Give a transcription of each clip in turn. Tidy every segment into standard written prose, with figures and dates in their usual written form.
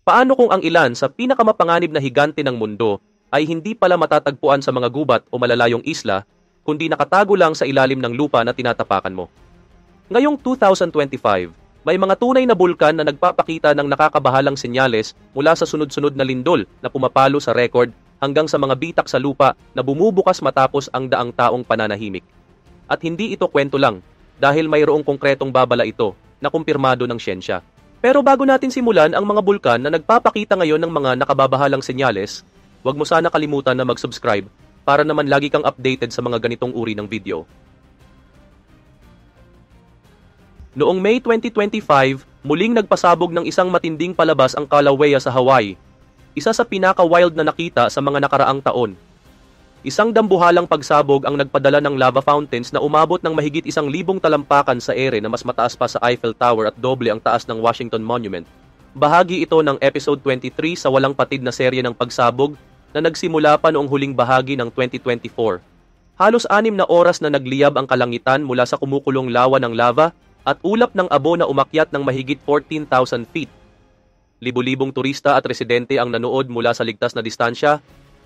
Paano kung ang ilan sa pinakamapanganib na higante ng mundo ay hindi pala matatagpuan sa mga gubat o malalayong isla, kundi nakatago lang sa ilalim ng lupa na tinatapakan mo? Ngayong 2025, may mga tunay na bulkan na nagpapakita ng nakakabahalang senyales mula sa sunod-sunod na lindol na pumapalo sa record hanggang sa mga bitak sa lupa na bumubukas matapos ang daang taong pananahimik. At hindi ito kwento lang, dahil mayroong konkretong babala ito na kumpirmado ng siyensya. Pero bago natin simulan ang mga bulkan na nagpapakita ngayon ng mga nakababahalang senyales, huwag mo sana kalimutan na mag-subscribe para naman lagi kang updated sa mga ganitong uri ng video. Noong May 2025, muling nagpasabog ng isang matinding palabas ang Kilauea sa Hawaii, isa sa pinaka-wild na nakita sa mga nakaraang taon. Isang dambuhalang pagsabog ang nagpadala ng lava fountains na umabot ng mahigit 1,000 talampakan sa ere na mas mataas pa sa Eiffel Tower at doble ang taas ng Washington Monument. Bahagi ito ng episode 23 sa walang patid na serye ng pagsabog na nagsimula pa noong huling bahagi ng 2024. Halos 6 na oras na nagliyab ang kalangitan mula sa kumukulong lawa ng lava at ulap ng abo na umakyat ng mahigit 14,000 feet. Libu-libong turista at residente ang nanood mula sa ligtas na distansya,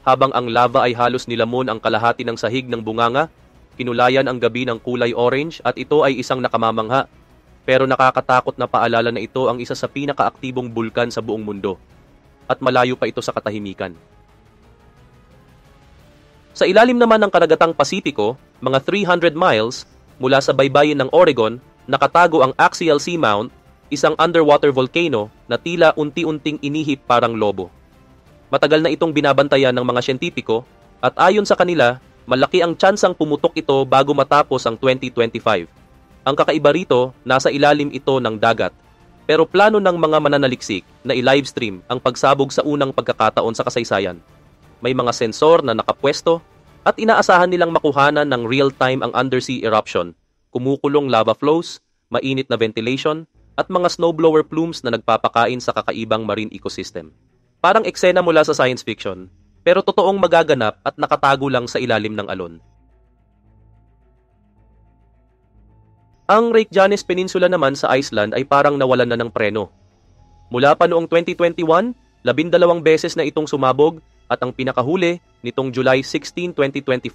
habang ang lava ay halos nilamon ang kalahati ng sahig ng bunganga, kinulayan ang gabi ng kulay orange at ito ay isang nakamamangha. Pero nakakatakot na paalala na ito ang isa sa pinakaaktibong bulkan sa buong mundo. At malayo pa ito sa katahimikan. Sa ilalim naman ng karagatang Pasipiko, mga 300 miles, mula sa baybayin ng Oregon, nakatago ang Axial Seamount, isang underwater volcano na tila unti-unting inihip parang lobo. Matagal na itong binabantayan ng mga siyentipiko at ayon sa kanila, malaki ang tsansang pumutok ito bago matapos ang 2025. Ang kakaiba rito, nasa ilalim ito ng dagat. Pero plano ng mga mananaliksik na i-livestream ang pagsabog sa unang pagkakataon sa kasaysayan. May mga sensor na nakapwesto at inaasahan nilang makuhanan ng real-time ang undersea eruption, kumukulong lava flows, mainit na ventilation, at mga snowblower plumes na nagpapakain sa kakaibang marine ecosystem. Parang eksena mula sa science fiction, pero totoong magaganap at nakatago lang sa ilalim ng alon. Ang Reykjanes Peninsula naman sa Iceland ay parang nawalan na ng preno. Mula pa noong 2021, 12 beses na itong sumabog at ang pinakahuli nitong July 16, 2025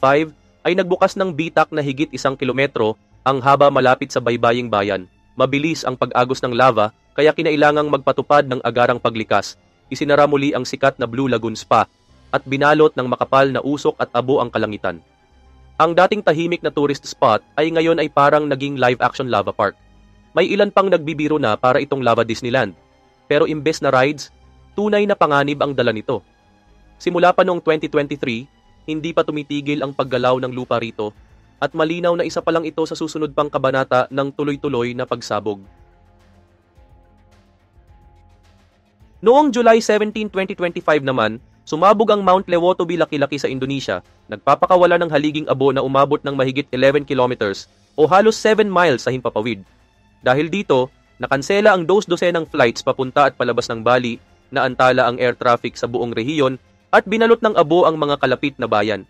ay nagbukas ng bitak na higit 1 kilometro ang haba malapit sa baybaying bayan. Mabilis ang pag-agos ng lava kaya kinailangang magpatupad ng agarang paglikas. Isinara muli ang sikat na Blue Lagoon Spa at binalot ng makapal na usok at abo ang kalangitan. Ang dating tahimik na tourist spot ay ngayon ay parang naging live-action lava park. May ilan pang nagbibiro na para itong Lava Disneyland. Pero imbes na rides, tunay na panganib ang dala nito. Simula pa noong 2023, hindi pa tumitigil ang paggalaw ng lupa rito at malinaw na isa pa lang ito sa susunod pang kabanata ng tuloy-tuloy na pagsabog. Noong July 17, 2025 naman, sumabog ang Mount Lewotobi laki-laki sa Indonesia, nagpapakawala ng haliging abo na umabot ng mahigit 11 kilometers o halos 7 miles sa himpapawid. Dahil dito, nakansela ang 12 ng flights papunta at palabas ng Bali, naantala ang air traffic sa buong rehiyon at binalot ng abo ang mga kalapit na bayan.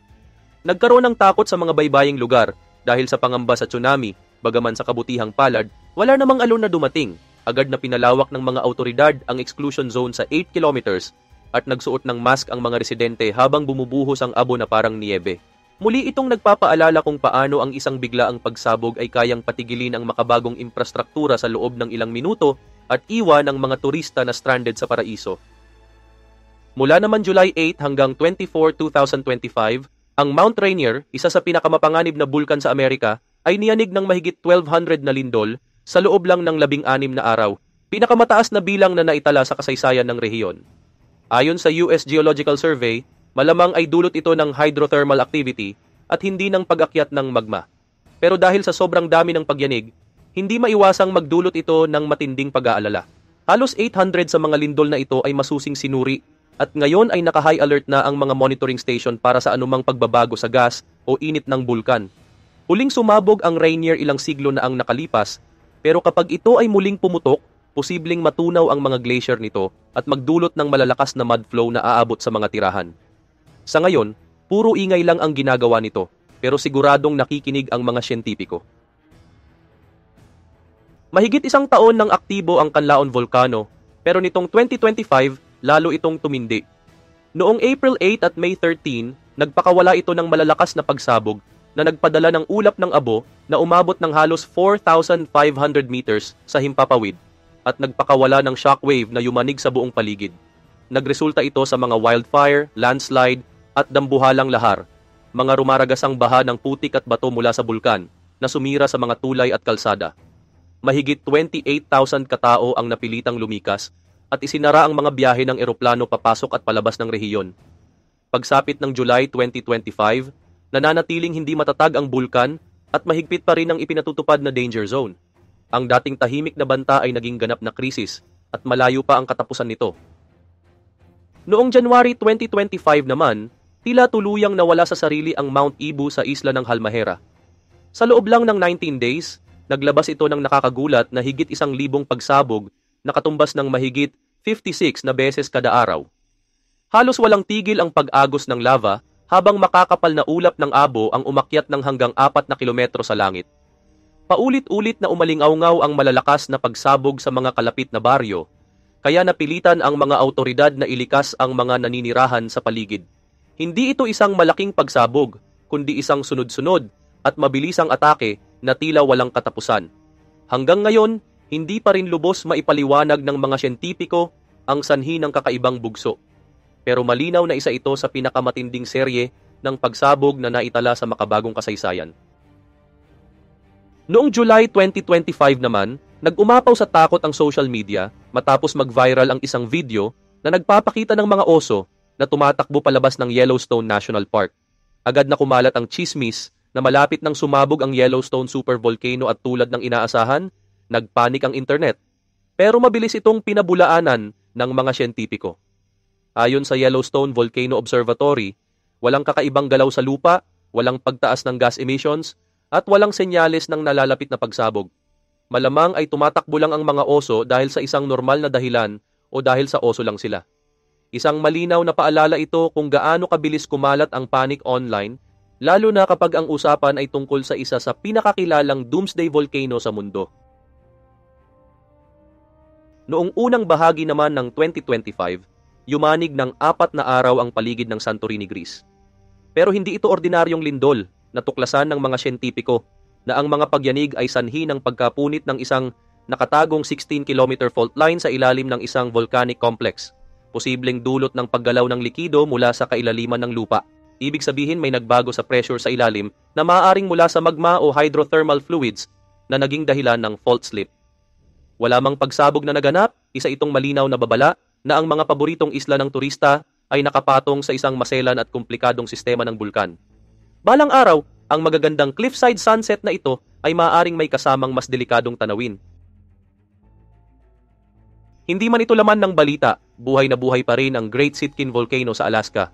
Nagkaroon ng takot sa mga baybaying lugar dahil sa pangamba sa tsunami, bagaman sa kabutihang palad, wala namang alon na dumating. Agad na pinalawak ng mga autoridad ang exclusion zone sa 8 kilometers at nagsuot ng mask ang mga residente habang bumubuhos ang abo na parang niyebe. Muli itong nagpapaalala kung paano ang isang biglaang pagsabog ay kayang patigilin ang makabagong infrastruktura sa loob ng ilang minuto at iwan ang mga turista na stranded sa paraiso. Mula naman July 8 hanggang 24, 2025, ang Mount Rainier, isa sa pinakamapanganib na bulkan sa Amerika, ay niyanig ng mahigit 1,200 na lindol sa loob lang ng 16 na araw, pinakamataas na bilang na naitala sa kasaysayan ng rehiyon. Ayon sa US Geological Survey, malamang ay dulot ito ng hydrothermal activity at hindi ng pag-akyat ng magma. Pero dahil sa sobrang dami ng pagyanig, hindi maiwasang magdulot ito ng matinding pag-aalala. Halos 800 sa mga lindol na ito ay masusing sinuri at ngayon ay naka-high alert na ang mga monitoring station para sa anumang pagbabago sa gas o init ng bulkan. Huling sumabog ang Rainier ilang siglo na ang nakalipas, pero kapag ito ay muling pumutok, posibleng matunaw ang mga glacier nito at magdulot ng malalakas na mud flow na aabot sa mga tirahan. Sa ngayon, puro ingay lang ang ginagawa nito, pero siguradong nakikinig ang mga siyentipiko. Mahigit 1 taon ng aktibo ang Canlaon Volcano, Pero nitong 2025, lalo itong tumindi. Noong April 8 at May 13, nagpakawala ito ng malalakas na pagsabog na nagpadala ng ulap ng abo na umabot ng halos 4,500 meters sa himpapawid at nagpakawala ng shockwave na yumanig sa buong paligid. Nagresulta ito sa mga wildfire, landslide at dambuhalang lahar, mga rumaragasang baha ng putik at bato mula sa bulkan na sumira sa mga tulay at kalsada. Mahigit 28,000 katao ang napilitang lumikas at isinara ang mga biyahe ng eroplano papasok at palabas ng rehiyon. Pagsapit ng July 2025, nananatiling hindi matatag ang bulkan at mahigpit pa rin ang ipinatutupad na danger zone. Ang dating tahimik na banta ay naging ganap na krisis at malayo pa ang katapusan nito. Noong January 2025 naman, tila tuluyang nawala sa sarili ang Mount Ibu sa isla ng Halmahera. Sa loob lang ng 19 days, naglabas ito ng nakakagulat na higit 1,000 pagsabog na katumbas ng mahigit 56 na beses kada araw. Halos walang tigil ang pag-agos ng lava habang makakapal na ulap ng abo ang umakyat ng hanggang 4 na kilometro sa langit. Paulit-ulit na umalingaw-ngaw ang malalakas na pagsabog sa mga kalapit na baryo, kaya napilitan ang mga autoridad na ilikas ang mga naninirahan sa paligid. Hindi ito isang malaking pagsabog, kundi isang sunod-sunod at mabilisang atake na tila walang katapusan. Hanggang ngayon, hindi pa rin lubos maipaliwanag ng mga siyentipiko ang sanhi ng kakaibang bugso. Pero malinaw na isa ito sa pinakamatinding serye ng pagsabog na naitala sa makabagong kasaysayan. Noong July 2025 naman, nag-umapaw sa takot ang social media matapos mag-viral ang isang video na nagpapakita ng mga oso na tumatakbo palabas ng Yellowstone National Park. Agad na kumalat ang chismis na malapit nang sumabog ang Yellowstone supervolcano at tulad ng inaasahan, nagpanik ang internet. Pero mabilis itong pinabulaanan ng mga siyentipiko. Ayon sa Yellowstone Volcano Observatory, walang kakaibang galaw sa lupa, walang pagtaas ng gas emissions, at walang senyales ng nalalapit na pagsabog. Malamang ay tumatakbo lang ang mga oso dahil sa isang normal na dahilan o dahil sa oso lang sila. Isang malinaw na paalala ito kung gaano kabilis kumalat ang panic online, lalo na kapag ang usapan ay tungkol sa isa sa pinakakilalang doomsday volcano sa mundo. Noong unang bahagi naman ng 2025, yumanig ng 4 na araw ang paligid ng Santorini, Greece. Pero hindi ito ordinaryong lindol, natuklasan ng mga siyentipiko na ang mga pagyanig ay sanhi ng pagkapunit ng isang nakatagong 16-kilometer fault line sa ilalim ng isang volcanic complex, posibleng dulot ng paggalaw ng likido mula sa kailaliman ng lupa. Ibig sabihin may nagbago sa pressure sa ilalim na maaaring mula sa magma o hydrothermal fluids na naging dahilan ng fault slip. Wala mang pagsabog na naganap, isa itong malinaw na babala na ang mga paboritong isla ng turista ay nakapatong sa isang maselan at komplikadong sistema ng bulkan. Balang araw, ang magagandang cliffside sunset na ito ay maaaring may kasamang mas delikadong tanawin. Hindi man ito laman ng balita, buhay na buhay pa rin ang Great Sitkin Volcano sa Alaska.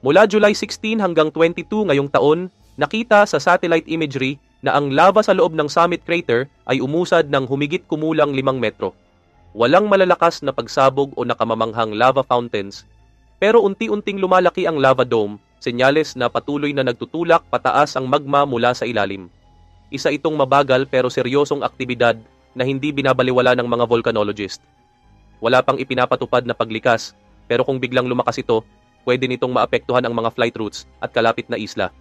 Mula July 16 hanggang 22 ngayong taon, nakita sa satellite imagery na ang lava sa loob ng summit crater ay umusad ng humigit kumulang 5 metro. Walang malalakas na pagsabog o nakamamanghang lava fountains, pero unti-unting lumalaki ang lava dome, senyales na patuloy na nagtutulak pataas ang magma mula sa ilalim. Isa itong mabagal pero seryosong aktibidad na hindi binabaliwala ng mga volcanologist. Wala pang ipinapatupad na paglikas, pero kung biglang lumakas ito, pwede nitong maapektuhan ang mga flight routes at kalapit na isla.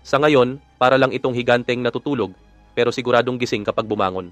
Sa ngayon, para lang itong higanteng natutulog, pero siguradong gising kapag bumangon.